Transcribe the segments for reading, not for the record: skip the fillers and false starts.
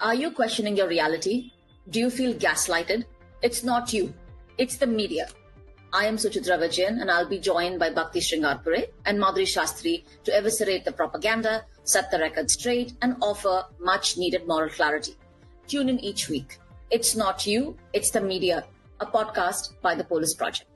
Are you questioning your reality? Do you feel gaslighted? It's not you. It's the media. I am Suchitra and I'll be joined by Bhakti and Madhuri Shastri to eviscerate the propaganda, set the record straight, and offer much needed moral clarity. Tune in each week. It's not you, it's the media, a podcast by the Polis Project.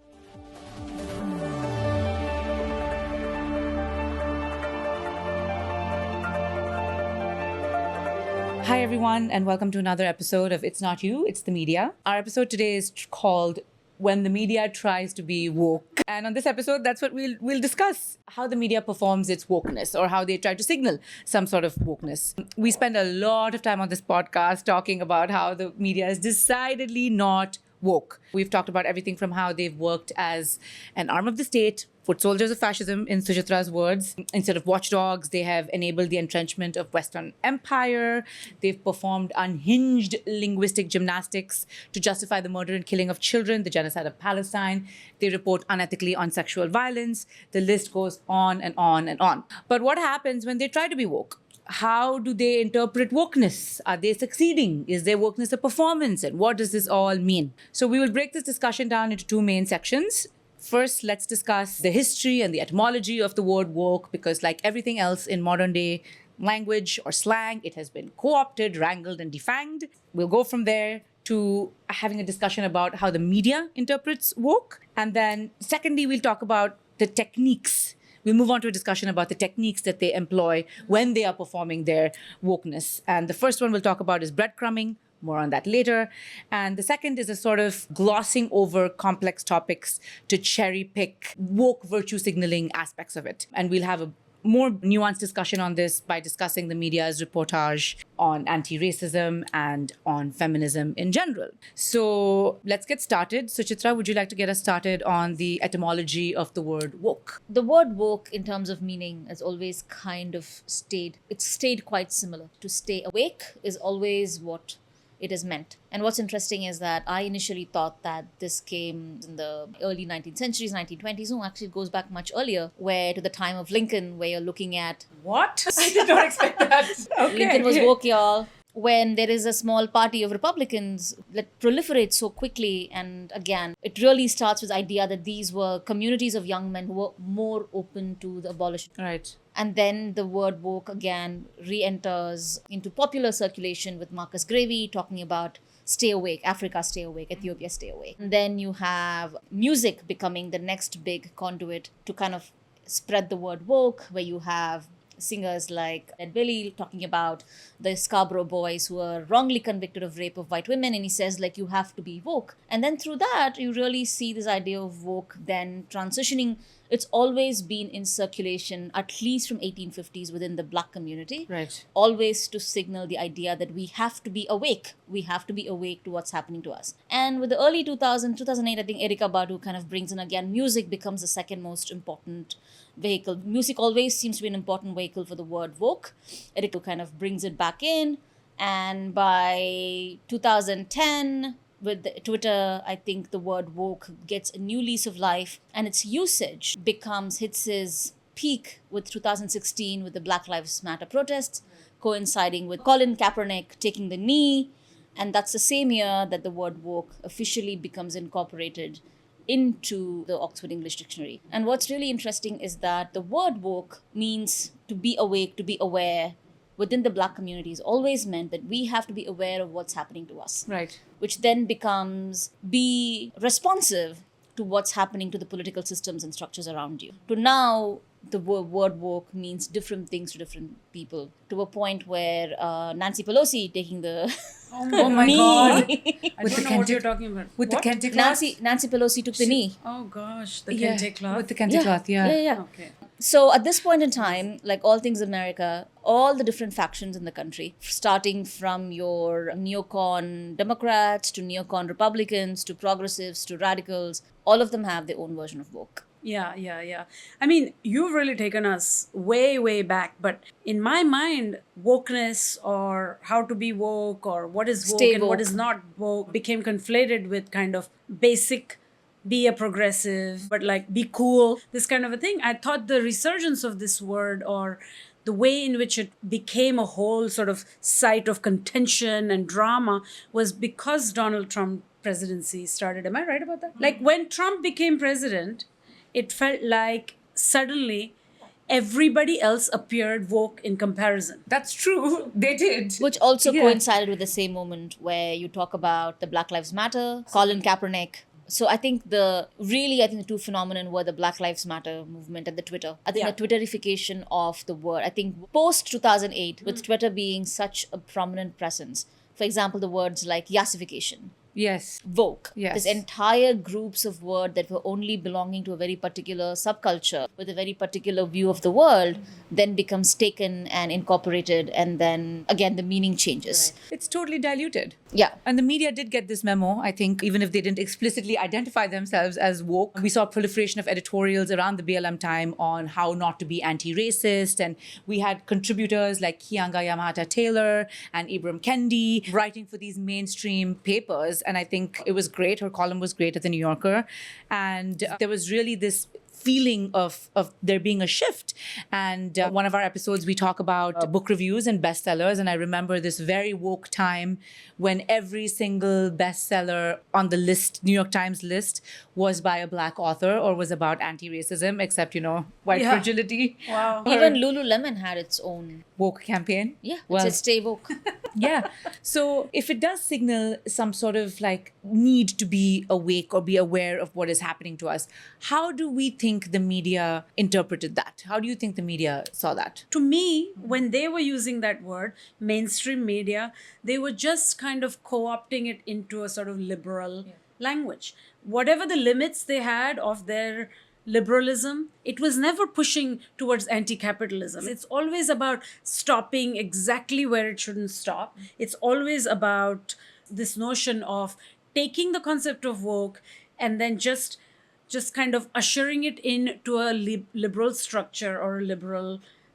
Hi, everyone, and welcome to another episode of It's Not You, It's the Media. Our episode today is called When the Media Tries to Be Woke. And on this episode, that's what we'll discuss, how the media performs its wokeness or how they try to signal some sort of wokeness. We spend a lot of time on this podcast talking about how the media is decidedly not woke. We've talked about everything from how they've worked as an arm of the state, foot soldiers of fascism, in Suchitra's words. Instead of watchdogs, they have enabled the entrenchment of Western empire. They've performed unhinged linguistic gymnastics to justify the murder and killing of children, the genocide of Palestine. They report unethically on sexual violence. The list goes on and on and on. But what happens when they try to be woke? How do they interpret wokeness? Are they succeeding? Is their wokeness a performance? And what does this all mean? So we will break this discussion down into two main sections. First, let's discuss the history and the etymology of the word woke, because like everything else in modern day language or slang, it has been co-opted, wrangled, and defanged. We'll go from there to having a discussion about how the media interprets woke. And then secondly, we'll talk about the techniques. We'll move on to a discussion about the techniques that they employ when they are performing their wokeness. And the first one we'll talk about is breadcrumbing. More on that later. And the second is a sort of glossing over complex topics to cherry pick woke virtue signaling aspects of it. And we'll have a more nuanced discussion on this by discussing the media's reportage on anti-racism and on feminism in general. So let's get started. Suchitra, would you like to get us started on the etymology of the word woke? The word woke in terms of meaning has always kind of stayed quite similar. To stay awake is always what it is meant. And what's interesting is that I initially thought that this came in the early 19th centuries, 1920s. No, actually it goes back much earlier, where to the time of Lincoln, where you're looking at... What? I did not expect that. Okay. Lincoln was woke, y'all. When there is a small party of Republicans that proliferates so quickly, and again, it really starts with the idea that these were communities of young men who were more open to the abolition. Right. And then the word woke again re-enters into popular circulation with Marcus Garvey talking about stay awake, Africa stay awake, Ethiopia stay awake. And then you have music becoming the next big conduit to kind of spread the word woke, where you have singers like Ed Billy talking about the Scarborough boys who were wrongly convicted of rape of white women, and he says like you have to be woke. And then through that you really see this idea of woke then transitioning. It's always been in circulation, at least from 1850s within the Black community. Right. Always to signal the idea that we have to be awake. We have to be awake to what's happening to us. And with the early 2008, I think Erykah Badu kind of brings in again, music becomes the second most important vehicle. Music always seems to be an important vehicle for the word woke. Erykah kind of brings it back in. And by 2010, with Twitter, I think the word woke gets a new lease of life, and its usage hits his peak with 2016 with the Black Lives Matter protests, coinciding with Colin Kaepernick taking the knee. And that's the same year that the word woke officially becomes incorporated into the Oxford English Dictionary. And what's really interesting is that the word woke means to be awake, to be aware. Within the Black communities always meant that we have to be aware of what's happening to us. Right. Which then becomes be responsive to what's happening to the political systems and structures around you. To now, the word woke means different things to different people, to a point where Nancy Pelosi taking the Oh my knee. God. I don't know what you're talking about. With the kente cloth? Nancy Pelosi took the knee. Oh gosh, the kente cloth. With the kente cloth, yeah. Yeah. Okay. So at this point in time, like all things America, all the different factions in the country, starting from your neocon Democrats to neocon Republicans to progressives to radicals, all of them have their own version of woke. Yeah. I mean, you've really taken us way, way back. But in my mind, wokeness or how to be woke or what is woke Stay and woke. what is not woke became conflated with kind of basic be a progressive, but like be cool, this kind of a thing. I thought the resurgence of this word, or the way in which it became a whole sort of site of contention and drama, was because Donald Trump presidency started. Am I right about that? Like when Trump became president, it felt like suddenly everybody else appeared woke in comparison. That's true. They did. Which also Yeah. coincided with the same moment where you talk about the Black Lives Matter, Colin Kaepernick. So I think the two phenomenon were the Black Lives Matter movement and the Twitter. I think Yeah. the Twitterification of the word. I think post 2008, with Twitter being such a prominent presence, for example, the words like yassification, Yes. woke, Yes. this entire groups of words that were only belonging to a very particular subculture with a very particular view of the world then becomes taken and incorporated, and then again the meaning changes. It's totally diluted. Yeah. And the media did get this memo, I think, even if they didn't explicitly identify themselves as woke. We saw proliferation of editorials around the BLM time on how not to be anti-racist. And we had contributors like Kianga Yamahata Taylor and Ibram Kendi writing for these mainstream papers. And I think it was great. Her column was great at the New Yorker. And there was really this feeling of there being a shift. And one of our episodes, we talk about book reviews and bestsellers. And I remember this very woke time when every single bestseller on the list, New York Times list, was by a Black author or was about anti-racism, except, white Yeah. fragility. Wow. Even Lululemon had its own. Woke campaign. Yeah, Well, it's Stay Woke. yeah. So if it does signal some sort of like need to be awake or be aware of what is happening to us, how do we think the media interpreted that? How do you think the media saw that? To me, when they were using that word, mainstream media, they were just kind of co-opting it into a sort of liberal language. Whatever the limits they had of their liberalism, it was never pushing towards anti-capitalism. It's always about stopping exactly where it shouldn't stop. It's always about this notion of taking the concept of woke and then just kind of ushering it into a liberal structure or a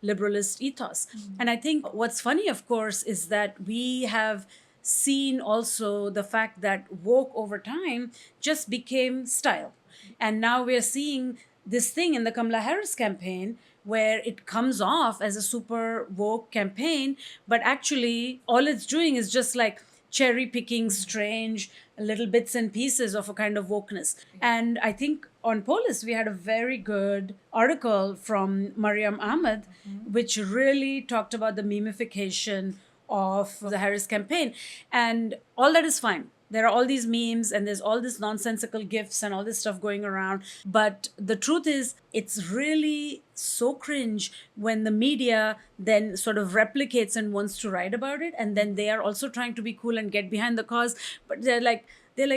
liberalist ethos. And I think what's funny, of course, is that we have seen also the fact that woke over time just became style. And now we're seeing this thing in the Kamala Harris campaign where it comes off as a super woke campaign, but actually all it's doing is just like cherry picking strange little bits and pieces of a kind of wokeness. And I think on Polis, we had a very good article from Mariam Ahmed, which really talked about the memification of the Harris campaign. And all that is fine. There are all these memes and there's all this nonsensical gifs and all this stuff going around. But the truth is, it's really so cringe when the media then sort of replicates and wants to write about it. And then they are also trying to be cool and get behind the cause. But they're like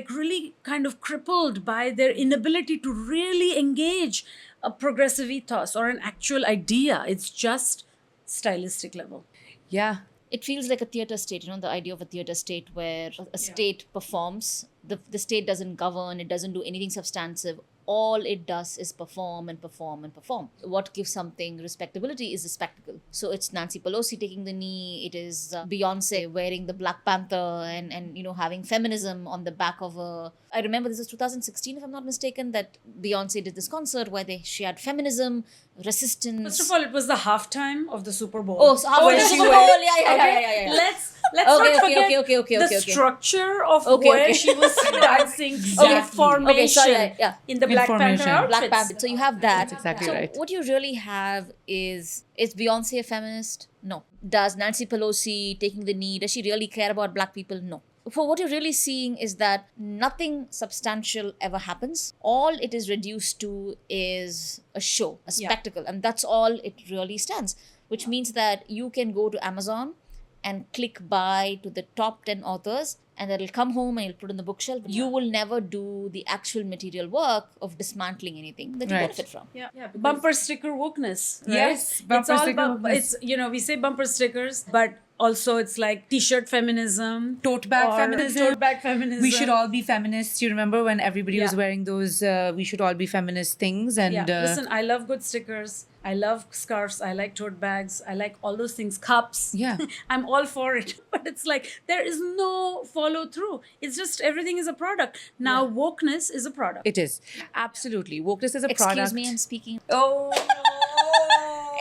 really kind of crippled by their inability to really engage a progressive ethos or an actual idea. It's just stylistic level. Yeah. It feels like a theater state, the idea of a theater state where a state performs. The state doesn't govern, it doesn't do anything substantive. All it does is perform and perform and perform. What gives something respectability is the spectacle. So it's Nancy Pelosi taking the knee, it is Beyonce wearing the Black Panther and having feminism on the back of a... I remember this was 2016, if I'm not mistaken, that Beyonce did this concert where she had feminism, resistance. First of all, it was the halftime of the Super Bowl. Oh, so halftime of the she Super went- Bowl, yeah. Let's Okay, not forget okay, the structure of Okay, where okay. she was dancing Exactly. in formation Okay, sorry, yeah. in the In Black Panther formation. outfits. Black Panther. So you have that. That's exactly so right. What you really have is Beyonce a feminist? No. Does Nancy Pelosi taking the knee, does she really care about black people? No. For what you're really seeing is that nothing substantial ever happens. All it is reduced to is a show, a spectacle. And that's all it really stands. Which means that you can go to Amazon and click buy to the top 10 authors, and it'll come home and you'll put it on the bookshelf. You will never do the actual material work of dismantling anything that you Right. benefit from. Yeah. Bumper sticker wokeness. Right? Yes, bumper it's all sticker it's we say bumper stickers, but also it's like t-shirt feminism, Tote bag or feminism. tote bag feminism. We should all be feminists. You remember when everybody was Yeah. wearing those we should all be feminist things? And Listen, I love good stickers. I love scarves. I like tote bags. I like all those things. Cups. Yeah. I'm all for it. But it's like there is no follow through. It's just everything is a product. Now wokeness is a product. It is. Absolutely. Wokeness is a Excuse product. me, I'm speaking. Oh,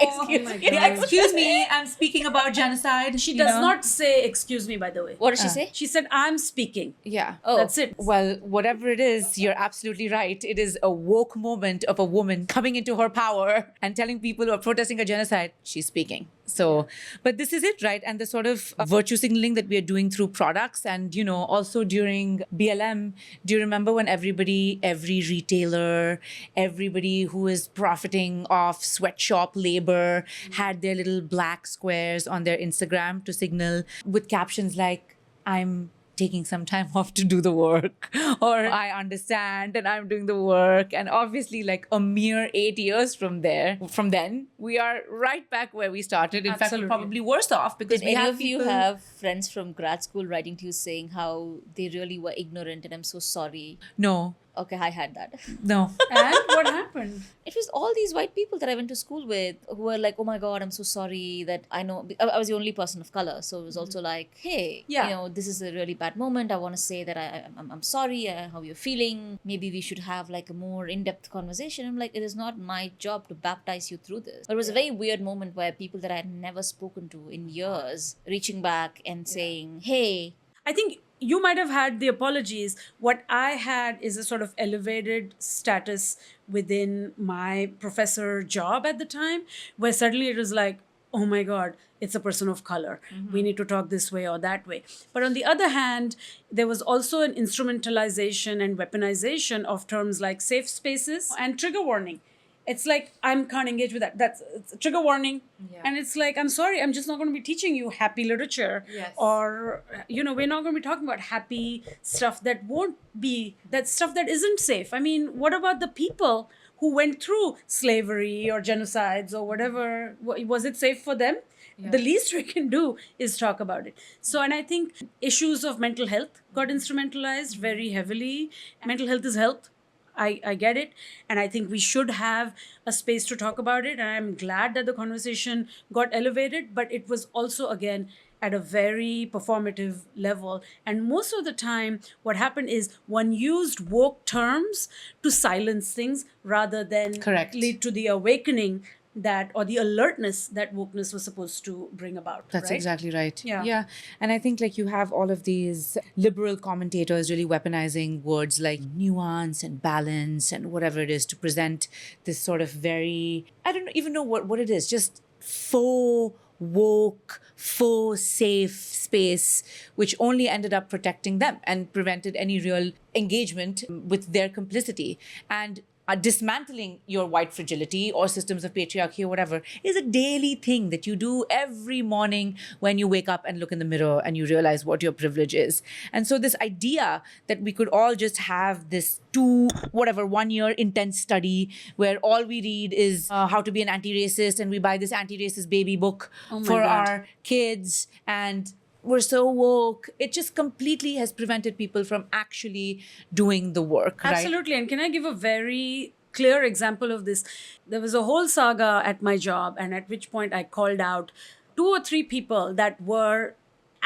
excuse my me. God. Excuse me. I'm speaking about genocide. She does not say excuse me, by the way. What did she say? She said, I'm speaking. Yeah. Oh. That's it. Well, whatever it is, you're absolutely right. It is a woke moment of a woman coming into her power and telling people who are protesting a genocide, she's speaking. So, but this is it, right? And the sort of virtue signaling that we are doing through products and, also during BLM, do you remember when every retailer, everybody who is profiting off sweatshop labor had their little black squares on their Instagram to signal with captions like, I'm taking some time off to do the work, or I understand and I'm doing the work. And obviously, like a mere 8 years from then, we are right back where we started. In fact, Absolutely. we're probably worse off because Did we any have of you people- have friends from grad school writing to you saying how they really were ignorant and I'm so sorry? No. Okay, I had that. No. And what happened? It was all these white people that I went to school with who were like, oh my God, I'm so sorry that I know. I was the only person of color. So it was also like, hey, Yeah. this is a really bad moment. I want to say that I'm sorry how you're feeling. Maybe we should have like a more in-depth conversation. I'm like, it is not my job to baptize you through this. But it was a very weird moment where people that I had never spoken to in years reaching back and saying, hey, I think you might have had the apologies. What I had is a sort of elevated status within my professor job at the time, where suddenly it was like, oh my God, it's a person of color. We need to talk this way or that way. But on the other hand, there was also an instrumentalization and weaponization of terms like safe spaces and trigger warning. It's like, I can't engage with that. That's it's a trigger warning. Yeah. And it's like, I'm sorry, I'm just not going to be teaching you happy literature. Yes. Or, we're not going to be talking about happy stuff that won't be, that stuff that isn't safe. I mean, what about the people who went through slavery or genocides or whatever? Was it safe for them? Yeah. The least we can do is talk about it. So, and I think issues of mental health got instrumentalized very heavily. Mental health is health. I get it. And I think we should have a space to talk about it. And I'm glad that the conversation got elevated, but it was also, again, at a very performative level. And most of the time, what happened is one used woke terms to silence things rather than Correct. lead to the awakening that, or the alertness that wokeness was supposed to bring about. That's right? exactly right. Yeah. And I think like you have all of these liberal commentators really weaponizing words like nuance and balance and whatever it is to present this sort of very, I don't even know what it is, just faux woke, faux safe space, which only ended up protecting them and prevented any real engagement with their complicity. And dismantling your white fragility or systems of patriarchy or whatever is a daily thing that you do every morning when you wake up and look in the mirror and you realize what your privilege is. And so this idea that we could all just have this 1 year intense study where all we read is how to be an anti-racist and we buy this anti-racist baby book for God. our kids and we're so woke. It just completely has prevented people from actually doing the work, right? Absolutely. And can I give a very clear example of this? There was a whole saga at my job, and at which point I called out 2 or 3 people that were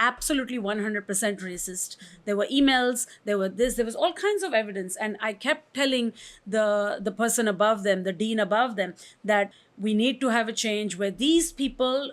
absolutely 100% racist. There were emails, there was all kinds of evidence. And I kept telling the person above them, the dean above them, that we need to have a change where these people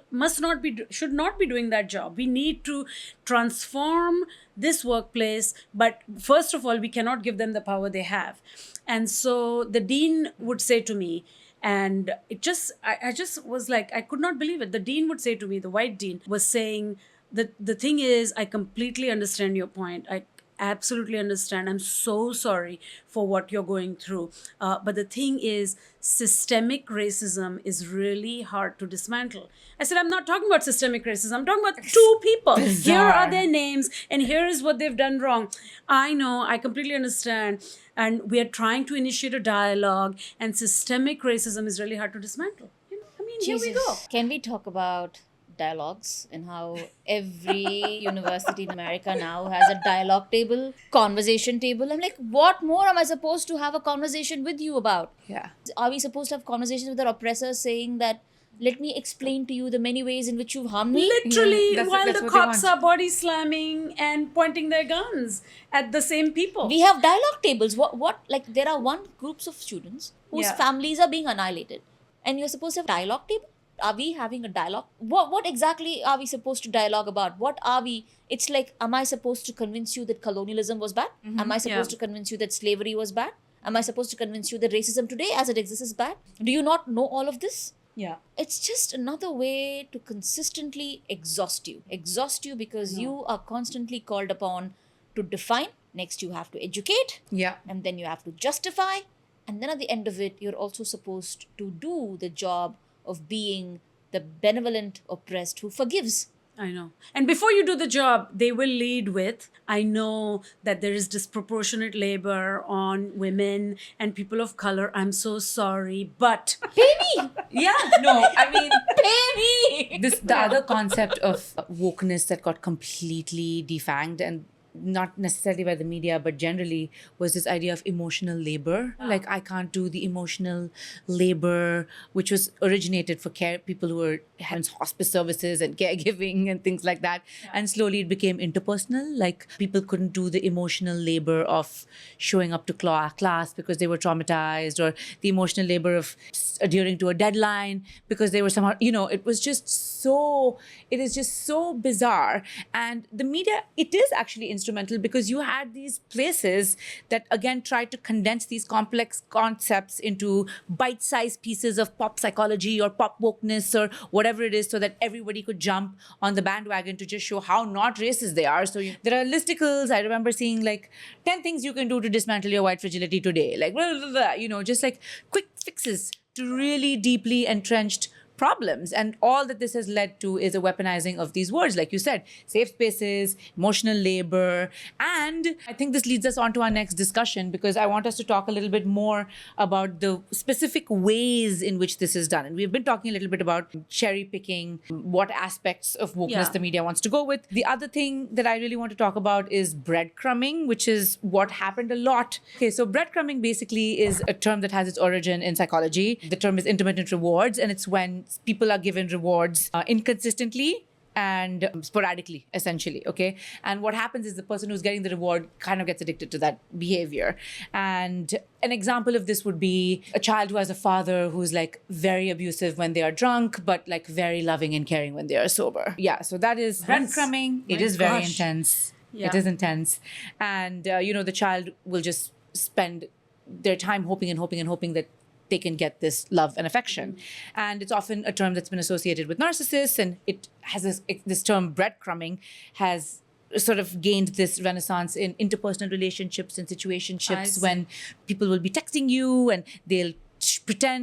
should not be doing that job. We need to transform this workplace. But first of all, we cannot give them the power they have. And so the dean would say to me, and I just was like, I could not believe it. The dean would say to me, the white dean was saying, the thing is, I completely understand your point. I absolutely understand. I'm so sorry for what you're going through. But the thing is, systemic racism is really hard to dismantle. I said, I'm not talking about systemic racism. I'm talking about 2 people. Here are their names, and here is what they've done wrong. I know, I completely understand. And we are trying to initiate a dialogue, and systemic racism is really hard to dismantle. Here we go. Can we talk about dialogues and how every university in America now has a dialogue table, conversation table. I'm like, what more am I supposed to have a conversation with you about? Yeah. Are we supposed to have conversations with our oppressors saying that, let me explain to you the many ways in which you've harmed me? Literally, that's while what the they cops want. are body slamming and pointing their guns at the same people. We have dialogue tables. What? Like, there are groups of students whose Yeah. families are being annihilated. And you're supposed to have dialogue table? Are we having a dialogue? What exactly are we supposed to dialogue about? What are we? It's like, am I supposed to convince you that colonialism was bad? Am I supposed to convince you that slavery was bad? Am I supposed to convince you that racism today as it exists is bad? Do you not know all of this? Yeah. It's just another way to consistently exhaust you. Exhaust you because you are constantly called upon to define. Next, you have to educate. Yeah. And then you have to justify. And then at the end of it, you're also supposed to do the job of being the benevolent oppressed who forgives. I know. And before you do the job, they will lead with, I know that there is disproportionate labor on women and people of color. I'm so sorry, but... Pay me! Yeah, no, I mean, Pay me! the other concept of wokeness that got completely defanged, and not necessarily by the media, but generally, was this idea of emotional labor. Like, I can't do the emotional labor, which was originated for people who were having hospice services and caregiving and things like that. And slowly it became interpersonal. Like, people couldn't do the emotional labor of showing up to class because they were traumatized, or the emotional labor of adhering to a deadline because they were somehow, it is just so bizarre. And the media, it is actually instrumental, because you had these places that again tried to condense these complex concepts into bite-sized pieces of pop psychology or pop wokeness or whatever it is, so that everybody could jump on the bandwagon to just show how not racist they are. So there are listicles. I remember seeing like 10 things you can do to dismantle your white fragility today, like blah, blah, blah, just like quick fixes to really deeply entrenched problems. And all that this has led to is a weaponizing of these words, like you said, safe spaces, emotional labor. And I think this leads us on to our next discussion, because I want us to talk a little bit more about the specific ways in which this is done. And we've been talking a little bit about cherry picking, what aspects of wokeness the media wants to go with. The other thing that I really want to talk about is breadcrumbing, which is what happened a lot. Okay, so breadcrumbing basically is a term that has its origin in psychology. The term is intermittent rewards, and it's when people are given rewards inconsistently and sporadically, essentially, okay? And what happens is the person who's getting the reward kind of gets addicted to that behavior. And an example of this would be a child who has a father who's like very abusive when they are drunk, but like very loving and caring when they are sober. Yeah, so that is breadcrumbing. It is very intense. Yeah. It is intense. And, the child will just spend their time hoping that they can get this love and affection. And it's often a term that's been associated with narcissists, and it has this term breadcrumbing has sort of gained this renaissance in interpersonal relationships and situationships, when people will be texting you and they'll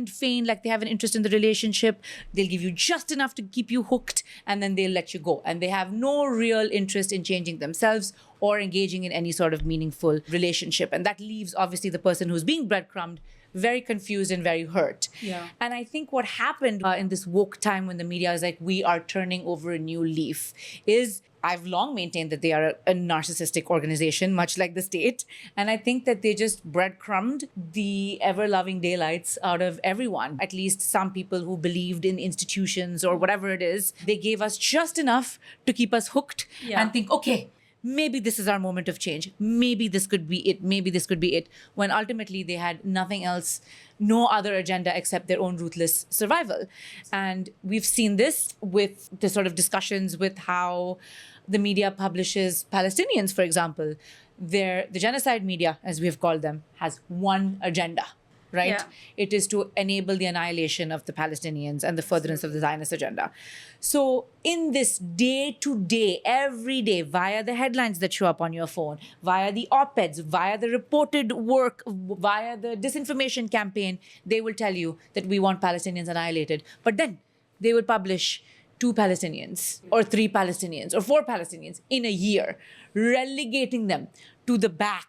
feign like they have an interest in the relationship. They'll give you just enough to keep you hooked, and then they'll let you go. And they have no real interest in changing themselves or engaging in any sort of meaningful relationship. And that leaves, obviously, the person who's being breadcrumbed very confused and very hurt. Yeah. And I think what happened in this woke time, when the media is like, we are turning over a new leaf, is I've long maintained that they are a narcissistic organization, much like the state. And I think that they just breadcrumbed the ever-loving daylights out of everyone. At least some people who believed in institutions or whatever it is. They gave us just enough to keep us hooked and think, okay, maybe this is our moment of change. Maybe this could be it. Maybe this could be it. When ultimately they had nothing else, no other agenda except their own ruthless survival. And we've seen this with the sort of discussions with how the media publishes Palestinians, for example. The genocide media, as we have called them, has one agenda. Right? Yeah. It is to enable the annihilation of the Palestinians and the furtherance of the Zionist agenda. So in this day-to-day, every day, via the headlines that show up on your phone, via the op-eds, via the reported work, via the disinformation campaign, they will tell you that we want Palestinians annihilated. But then they will publish 2 Palestinians or 3 Palestinians or 4 Palestinians in a year, relegating them to the back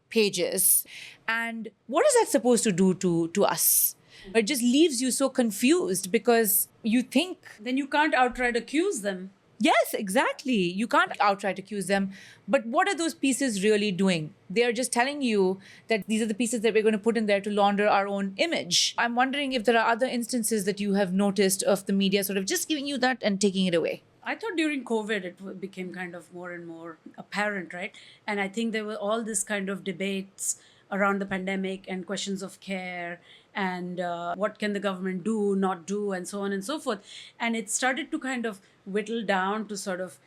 pages. And what is that supposed to do to us? It just leaves you so confused because you think, Then you can't outright accuse them. yes, exactly. You can't outright accuse them. But what are those pieces really doing? They are just telling you that these are the pieces that we're going to put in there to launder our own image. I'm wondering if there are other instances that you have noticed of the media sort of just giving you that and taking it away. I thought during COVID it became kind of more and more apparent, right? And I think there were all this kind of debates around the pandemic and questions of care and what can the government do, not do, and so on and so forth. And it started to kind of whittle down to sort of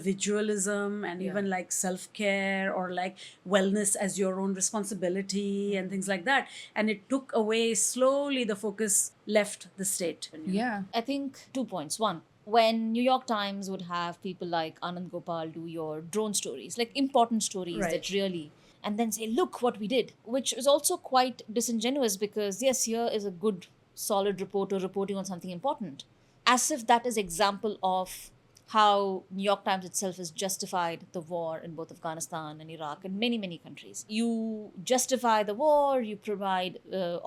individualism and even like self-care or like wellness as your own responsibility and things like that. And it took away slowly, the focus left the state. Yeah. I think 2 points. One, when New York Times would have people like Anand Gopal do your drone stories, like important stories Right. that really, and then say, look what we did, which is also quite disingenuous because, yes, here is a good, solid reporter reporting on something important. As if that is example of how New York Times itself has justified the war in both Afghanistan and Iraq and many, many countries. You justify the war, you provide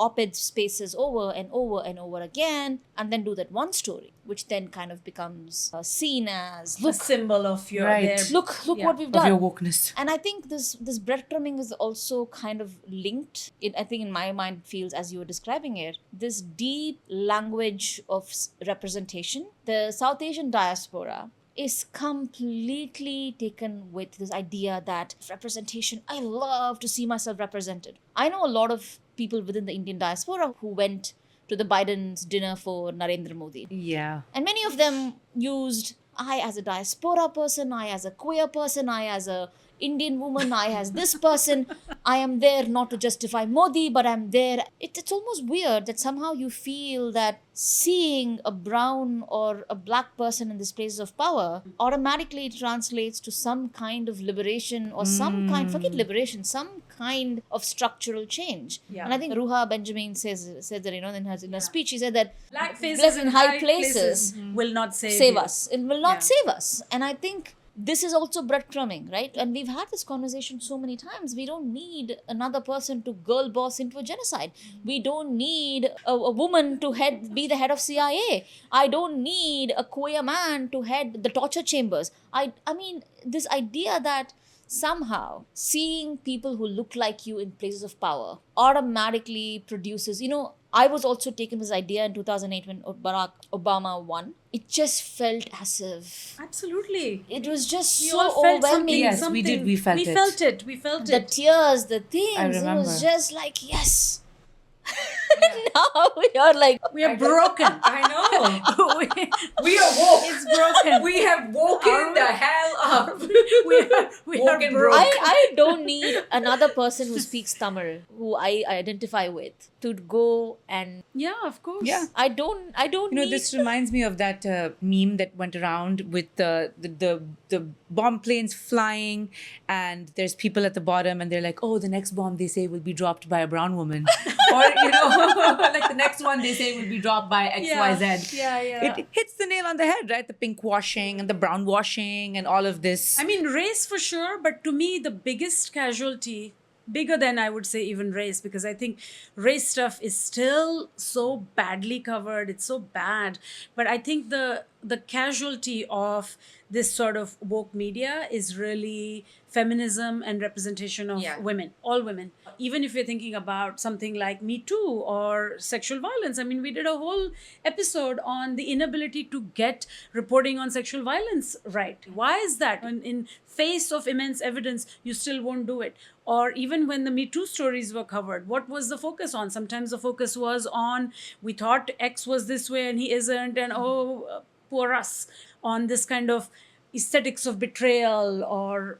op-ed spaces over and over and over again, and then do that one story, which then kind of becomes seen as, A symbol of your Right. their- look Yeah. what we've Of done. your wokeness. And I think this breadcrumbing is also kind of linked. I think in my mind feels, as you were describing it, this deep language of representation. The South Asian diaspora is completely taken with this idea that representation, I love to see myself represented. I know a lot of people within the Indian diaspora who went to the Biden's dinner for Narendra Modi. Yeah. And many of them used, I as a diaspora person, I as a queer person, I as a Indian woman, I as this person, I am there not to justify Modi, but I'm there. It's almost weird that somehow you feel that seeing a brown or a black person in this place of power automatically translates to some kind of liberation or some kind, forget liberation, some kind of structural change. Yeah. And I think Ruha Benjamin said that, in her speech, she said that Black faces left in high places places will not save save you. us. It will not Yeah. save us. And I think this is also breadcrumbing, right? And we've had this conversation so many times. We don't need another person to girl boss into a genocide. We don't need a woman to be the head of CIA. I don't need a queer man to head the torture chambers. I mean, this idea that somehow seeing people who look like you in places of power automatically produces, I was also taken with this idea in 2008 when Barack Obama won. It just felt as if Absolutely. it was just We so all felt something. overwhelming. Yes, we did. We felt it. We felt The it. tears, the things, I it remember. was just like, yes. Now you're like, We are broken. I know. we are woke. It's broken. We have woken the hell up. we are Woken broken. I don't need another person who speaks Tamil, who I identify with, to go and Yeah, of course. Yeah. I don't need. This reminds me of that meme that went around with the bomb planes flying, and there's people at the bottom, and they're like, "Oh, the next bomb they say will be dropped by a brown woman," or like the next one they say will be dropped by XYZ. Yeah. It hits the nail on the head, right? The pink washing and the brown washing and all of this. I mean, race for sure, but to me, the biggest casualty, bigger than I would say even race, because I think race stuff is still so badly covered. It's so bad. But I think the casualty of this sort of woke media is really feminism and representation of women, all women. Even if you're thinking about something like Me Too or sexual violence, I mean, we did a whole episode on the inability to get reporting on sexual violence right. Why is that? In face of immense evidence, you still won't do it. Or even when the Me Too stories were covered, what was the focus on? Sometimes the focus was on, we thought X was this way and he isn't, and poor us. On this kind of aesthetics of betrayal or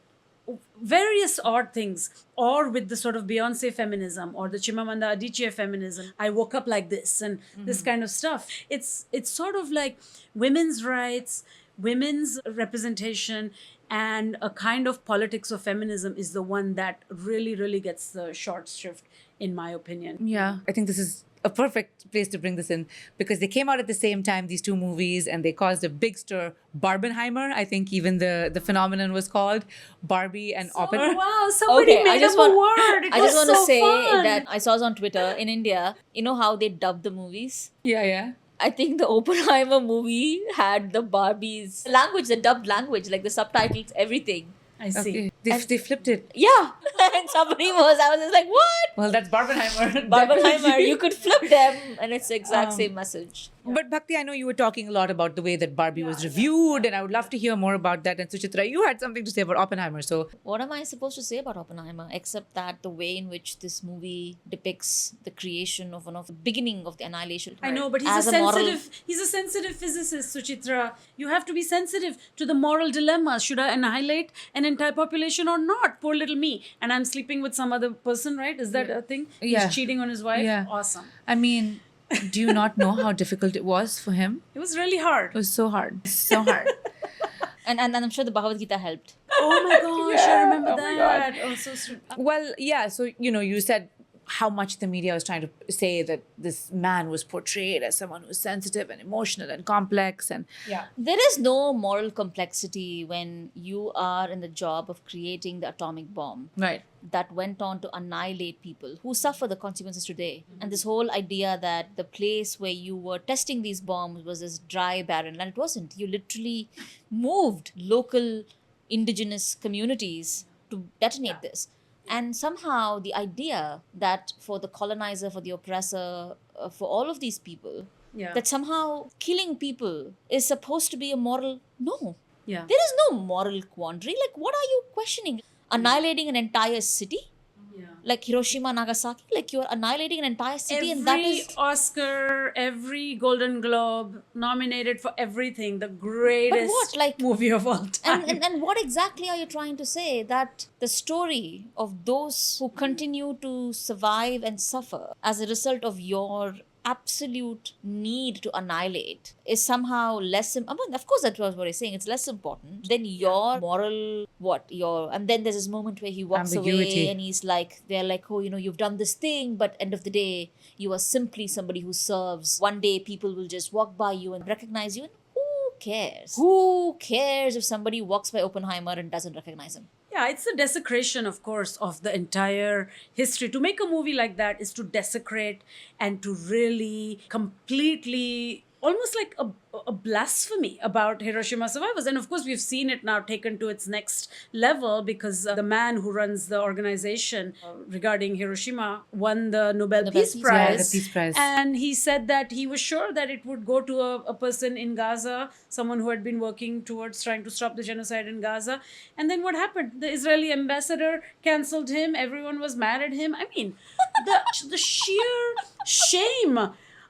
various odd things, or with the sort of Beyonce feminism or the Chimamanda Adichie feminism. I woke up like this and this kind of stuff. It's sort of like women's rights, women's representation, and a kind of politics of feminism is the one that really, really gets the short shrift, in my opinion. Yeah, I think this is a perfect place to bring this in because they came out at the same time, these two movies, and they caused a big stir. Barbenheimer, I think even the phenomenon was called Barbie and Oppenheimer. Wow, somebody made up a word. It I just was want to so say fun. that I saw on Twitter in India, you know how they dub the movies? Yeah, yeah. I think the Oppenheimer movie had the Barbie's language, the dubbed language, like the subtitles, everything. I see. Okay. They flipped it. Yeah. And somebody was, I was just like, what? Well, that's Barbenheimer. Barbenheimer, you could flip them and it's the exact same message. But Bhakti, I know you were talking a lot about the way that Barbie was reviewed, and I would love to hear more about that. And Suchitra, you had something to say about Oppenheimer. So What am I supposed to say about Oppenheimer except that the way in which this movie depicts the creation of one of the beginning of the annihilation. I know, but as a moral- he's a sensitive physicist, Suchitra. You have to be sensitive to the moral dilemma. Should I annihilate an entire population or not? Poor little me. And I'm sleeping with some other person, right? Is that a thing? Yeah. He's cheating on his wife? Yeah. Awesome. I mean, do you not know how difficult it was for him? It was really hard. It was so hard. So hard. and I'm sure the Bhagavad Gita helped. Oh my gosh, I remember that. Oh, so sweet. Well, yeah. So, you said how much the media was trying to say that this man was portrayed as someone who's sensitive and emotional and complex. And Yeah. There is no moral complexity when you are in the job of creating the atomic bomb right. that went on to annihilate people who suffer the consequences today. And this whole idea that the place where you were testing these bombs was this dry, barren land. It wasn't. You literally moved local indigenous communities to detonate this. And somehow the idea that for the colonizer, for the oppressor, for all of these people, Yeah. that somehow killing people is supposed to be a moral... No. Yeah. There is no moral quandary. Like, what are you questioning? Annihilating an entire city? Yeah. Like Hiroshima, Nagasaki? Like, you're annihilating an entire city and that Every is... Oscar, every Golden Globe nominated for everything, the greatest what? Like- movie of all time. And what exactly are you trying to say? That the story of those who continue to survive and suffer as a result of your absolute need to annihilate is somehow less... I mean, of course, that was what he's saying. It's less important than your moral... And then there's this moment where he walks Ambiguity. away and he's like... They're like, oh, you've done this thing, but end of the day, you are simply somebody who serves. One day, people will just walk by you and recognize you. And who cares? Who cares if somebody walks by Oppenheimer and doesn't recognize him? Yeah, it's the desecration, of course, of the entire history. To make a movie like that is to desecrate and to really completely, almost like a blasphemy about Hiroshima survivors. And of course, we've seen it now taken to its next level because the man who runs the organization regarding Hiroshima won the Nobel Peace Prize. Yeah, the Peace Prize. And he said that he was sure that it would go to a person in Gaza, someone who had been working towards trying to stop the genocide in Gaza. And then what happened? The Israeli ambassador cancelled him. Everyone was mad at him. I mean, the sheer shame.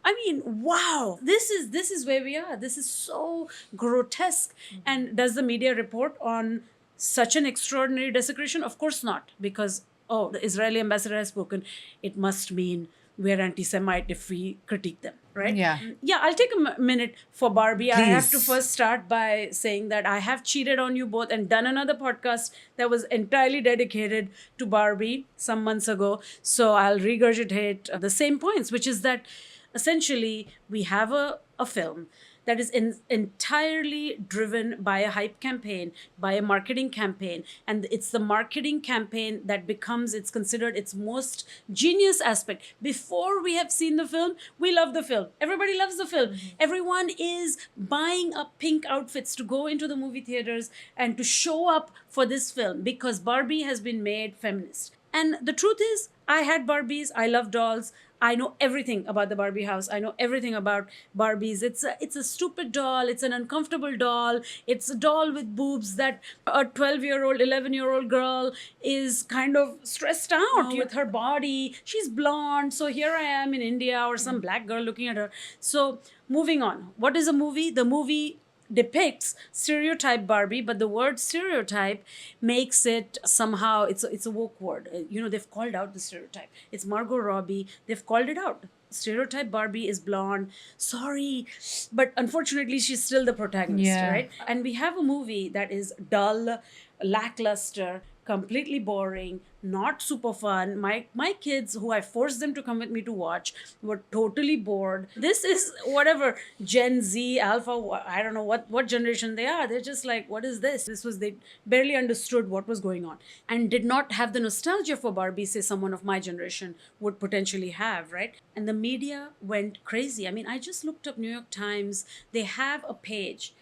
I mean, wow, this is where we are. This is so grotesque. And does the media report on such an extraordinary desecration? Of course not, because, the Israeli ambassador has spoken. It must mean we're anti-Semite if we critique them, right? Yeah. Yeah, I'll take a minute for Barbie. I have to Please. first start by saying that I have cheated on you both and done another podcast that was entirely dedicated to Barbie some months ago. So I'll regurgitate the same points, which is that essentially we have a film that is entirely driven by a hype campaign, by a marketing campaign. And it's the marketing campaign that it's considered its most genius aspect. Before we have seen the film, we love the film. Everybody loves the film. Everyone is buying up pink outfits to go into the movie theaters and to show up for this film because Barbie has been made feminist. And the truth is, I had Barbies. I love dolls. I know everything about the Barbie house. I know everything about Barbies. It's a stupid doll. It's an uncomfortable doll. It's a doll with boobs that a 12-year-old, 11-year-old girl is kind of stressed out with her body. She's blonde. So here I am in India or some black girl looking at her. So moving on. What is a movie? The movie depicts stereotype Barbie, but the word stereotype makes it somehow, it's a woke word. They've called out the stereotype. It's Margot Robbie. They've called it out. Stereotype Barbie is blonde. Sorry, but unfortunately, she's still the protagonist, Yeah. right? And we have a movie that is dull, lackluster, completely boring, not super fun. My kids, who I forced them to come with me to watch, were totally bored. This is whatever Gen Z, Alpha, I don't know what generation they are. They're just like, what is this? They barely understood what was going on and did not have the nostalgia for Barbie, say someone of my generation would potentially have, right? And the media went crazy. I mean, I just looked up New York Times. They have a page,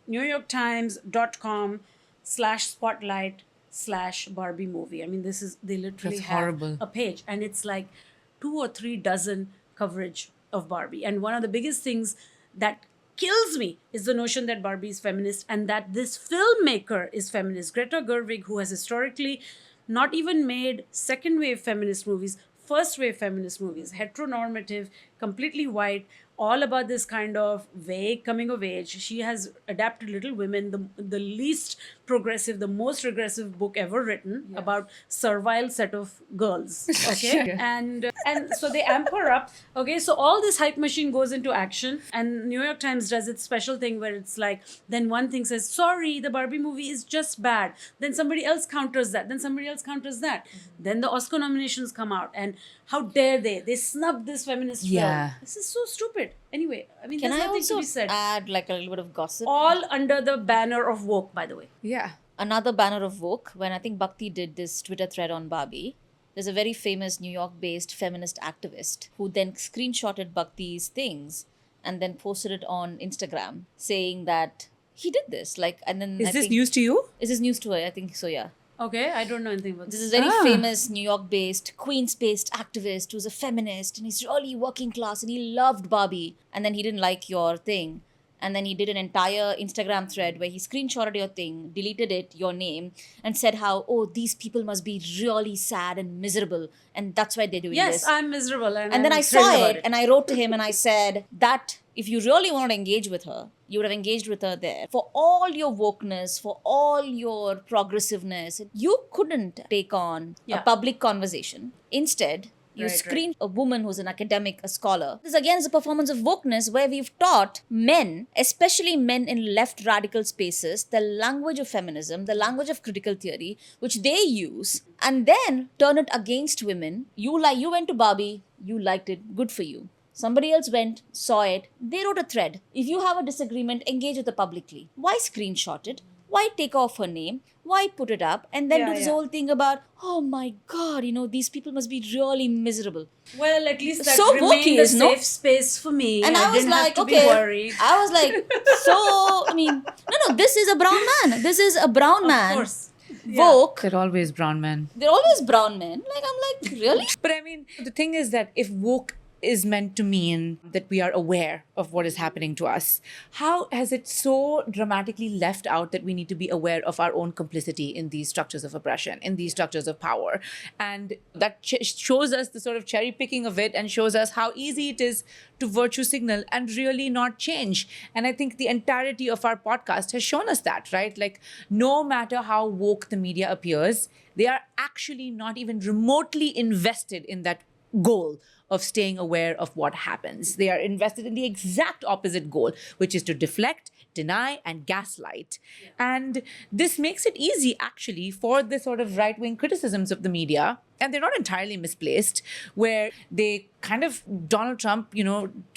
NewYorkTimes.com/spotlight/Barbie movie. I mean, they literally That's have horrible. a page, and it's like 2 or 3 dozen coverage of Barbie. And one of the biggest things that kills me is the notion that Barbie is feminist and that this filmmaker is feminist. Greta Gerwig, who has historically not even made second wave feminist movies, first wave feminist movies, heteronormative, completely white, all about this kind of vague coming of age. She has adapted Little Women, the least progressive, the most regressive book ever written about servile set of girls. Okay, Sure. and so they amp her up. Okay, so all this hype machine goes into action, and New York Times does its special thing where it's like, then one thing says, sorry, the Barbie movie is just bad. Then somebody else counters that. Then somebody else counters that. Then the Oscar nominations come out, and how dare they snubbed this feminist Yeah. film. This is so stupid. Anyway, I mean, Can there's I nothing to also be said. add like a little bit of gossip? All under the banner of woke, by the way. Yeah. Another banner of woke, when I think Bhakti did this Twitter thread on Barbie, there's a very famous New York-based feminist activist who then screenshotted Bhakti's things and then posted it on Instagram saying that he did this. Like, and then Is this news to you? Is this news to her? I think so, yeah. Okay, I don't know anything about This this. is a very famous New York-based, Queens-based activist who's a feminist and he's really working class and he loved Barbie. And then he didn't like your thing. And then he did an entire Instagram thread where he screenshotted your thing, deleted it, your name, and said how, oh, these people must be really sad and miserable. And that's why they're doing Yes, this. I'm miserable. And And then I'm I thrilled saw about it and I wrote to him and I said that if you really want to engage with her, you would have engaged with her there. For all your wokeness, for all your progressiveness, you couldn't take on a public conversation. Instead, you screen a woman who's an academic, a scholar. This again is a performance of wokeness where we've taught men, especially men in left radical spaces, the language of feminism, the language of critical theory, which they use, and then turn it against women. You went to Barbie, you liked it, good for you. Somebody else went, saw it, they wrote a thread. If you have a disagreement, engage with her publicly. Why screenshot it? Why take off her name? Why put it up? And then do this whole thing about, oh my God, these people must be really miserable. Well, at least that So remained wokey, a is no? safe space for me. And I was didn't have like, to okay. be worried. I was like, no, this is a brown man. This is a brown man. Of course. Woke. They're always brown men. They're always brown men. Like, I'm like, really? But I mean, the thing is that if woke is meant to mean that we are aware of what is happening to us, how has it so dramatically left out that we need to be aware of our own complicity in these structures of oppression, in these structures of power? And that shows us the sort of cherry picking of it and shows us how easy it is to virtue signal and really not change. And I think the entirety of our podcast has shown us that, right? Like, no matter how woke the media appears, they are actually not even remotely invested in that goal of staying aware of what happens. They are invested in the exact opposite goal, which is to deflect, deny, and gaslight. And this makes it easy, actually, for the sort of right-wing criticisms of the media, and they're not entirely misplaced, where they kind of, Donald Trump,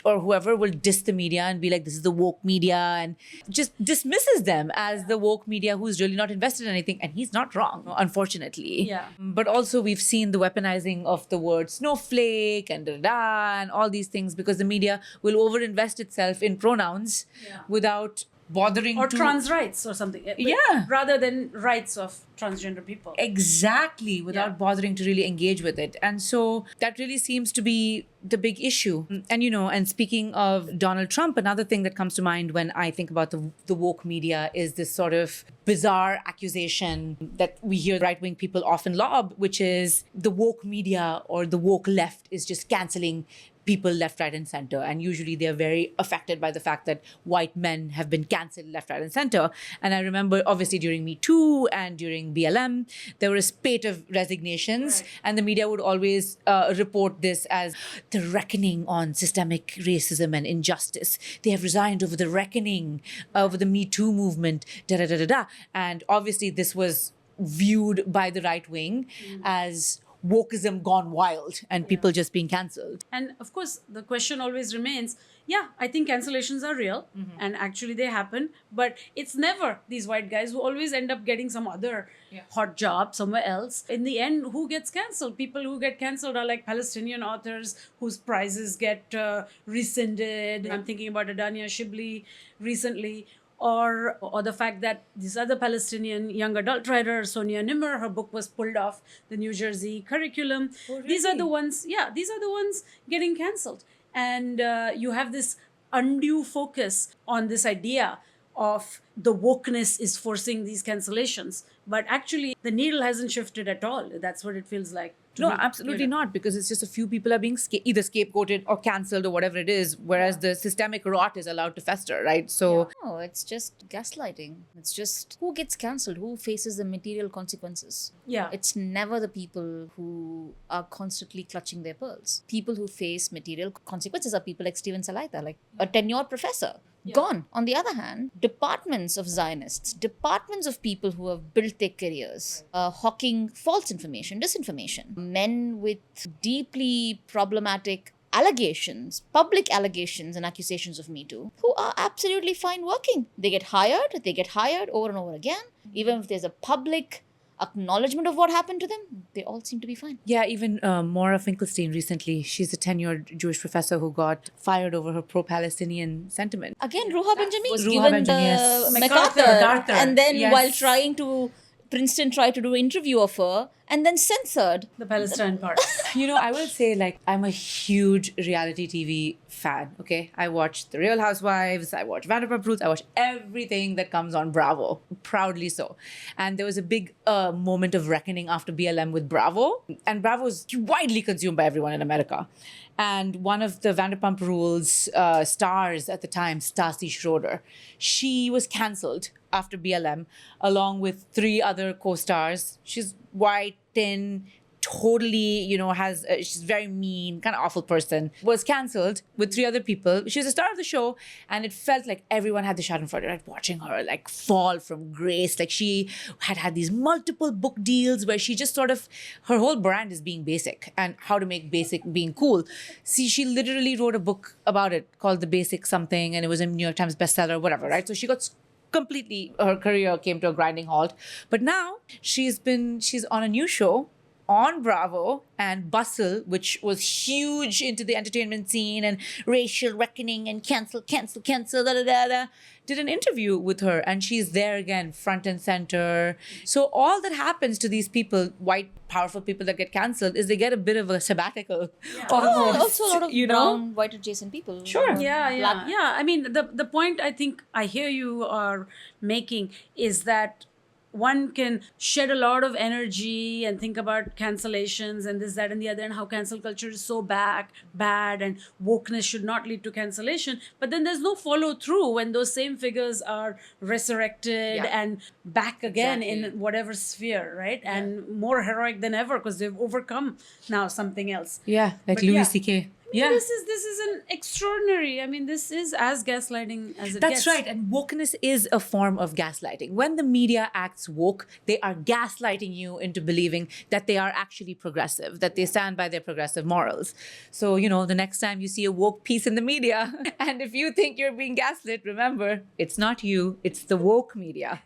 or whoever will diss the media and be like, this is the woke media, and just dismisses them as the woke media who's really not invested in anything. And he's not wrong, unfortunately. Yeah. But also we've seen the weaponizing of the word snowflake and and all these things, because the media will overinvest itself in pronouns without bothering Or to... trans rights or something. Yeah. Rather than rights of transgender people. Exactly, without bothering to really engage with it. And so that really seems to be the big issue. And, and speaking of Donald Trump, another thing that comes to mind when I think about the woke media is this sort of bizarre accusation that we hear right-wing people often lob, which is the woke media or the woke left is just canceling people left, right, and center. And usually they're very affected by the fact that white men have been cancelled left, right, and center. And I remember, obviously, during Me Too and during BLM, there were a spate of resignations. Right. And the media would always report this as the reckoning on systemic racism and injustice. They have resigned over the reckoning over the Me Too movement, da-da-da-da-da. And obviously this was viewed by the right wing as wokeism gone wild and people just being cancelled. And of course, the question always remains, yeah, I think cancellations are real and actually they happen, but it's never these white guys who always end up getting some other hot job somewhere else. In the end, who gets cancelled? People who get cancelled are like Palestinian authors whose prizes get rescinded. I'm thinking about Adania Shibli recently. Or the fact that this other Palestinian young adult writer, Sonia Nimmer, her book was pulled off the New Jersey curriculum. These are the ones, these are the ones getting cancelled. And you have this undue focus on this idea of the wokeness is forcing these cancellations. But actually, the needle hasn't shifted at all. That's what it feels like. No, absolutely not, because it's just a few people are being either scapegoated or cancelled or whatever it is, whereas the systemic rot is allowed to fester, right? So No, it's just gaslighting. It's just who gets cancelled, who faces the material consequences. Yeah. It's never the people who are constantly clutching their pearls. People who face material consequences are people like Steven Salaita, like a tenured professor. Gone. On the other hand, departments of Zionists, departments of people who have built their careers, hawking false information, disinformation, men with deeply problematic allegations, public allegations and accusations of Me Too, who are absolutely fine working. They get hired over and over again. Even if there's a public acknowledgement of what happened to them, they all seem to be fine. yeah, even Maura Finkelstein recently, she's a tenured Jewish professor who got fired over her pro-Palestinian sentiment. Again, Ruha Benjamin was Ruha given Benjamin, the yes. MacArthur, and then yes. while trying to, Princeton tried to do an interview of her and then censored. The Palestine part. You know, I will say, like, I'm a huge reality TV fan, okay? I watch The Real Housewives, I watch Vanderpump Rules, I watch everything that comes on Bravo, proudly so. And there was a big moment of reckoning after BLM with Bravo. And Bravo is widely consumed by everyone in America. And one of the Vanderpump Rules stars at the time, Stassi Schroeder, she was cancelled after BLM, along with 3 other co-stars. She's white, thin, totally, you know, she's very mean, kind of awful person, was cancelled with 3 other people. She was the star of the show, and it felt like everyone had the Schadenfreude, right? Watching her like fall from grace. Like she had these multiple book deals where she just sort of, her whole brand is being basic and how to make basic being cool. See, she literally wrote a book about it called The Basic Something, and it was a New York Times bestseller, whatever, right? So she got completely, her career came to a grinding halt. But now she's on a new show on Bravo, and Bustle, which was huge into the entertainment scene and racial reckoning and cancel, did an interview with her, and she's there again, front and center. So all that happens to these people, white, powerful people that get cancelled, is they get a bit of a sabbatical. Almost, Also a lot of you know? brown, white adjacent people. Sure. Yeah. I mean, the point I think I hear you are making is that one can shed a lot of energy and think about cancellations and this, that, and the other, and how cancel culture is so bad, and wokeness should not lead to cancellation. But then there's no follow through when those same figures are resurrected and back again in whatever sphere, right? And more heroic than ever because they've overcome now something else. Yeah, like But Louis C.K. Yeah. This is an extraordinary. I mean, this is as gaslighting as it gets. That's right. And wokeness is a form of gaslighting. When the media acts woke, they are gaslighting you into believing that they are actually progressive, that they stand by their progressive morals. So, you know, the next time you see a woke piece in the media, and if you think you're being gaslit, remember, it's not you, it's the woke media.